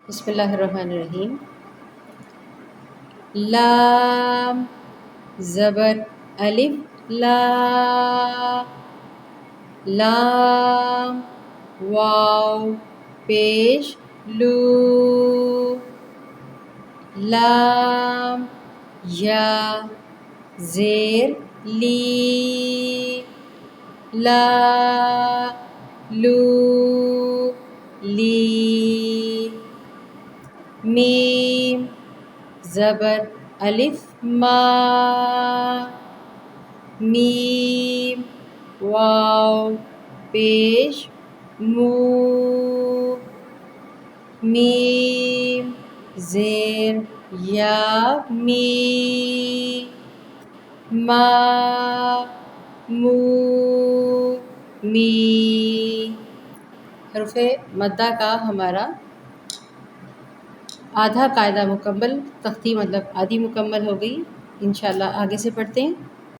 بسم اللہ الرحمن الرحیم۔ لام زبر الف لا، لام واو پیش لو، لام یا زیر لی، لا لو لی، میم زبر الف ما، میم واو پیش مو، میم زیر یا می، ما مو می۔ حرف مدہ کا ہمارا آدھا قاعدہ مکمل، تختی مطلب آدھی مکمل ہو گئی۔ انشاءاللہ آگے سے پڑھتے ہیں۔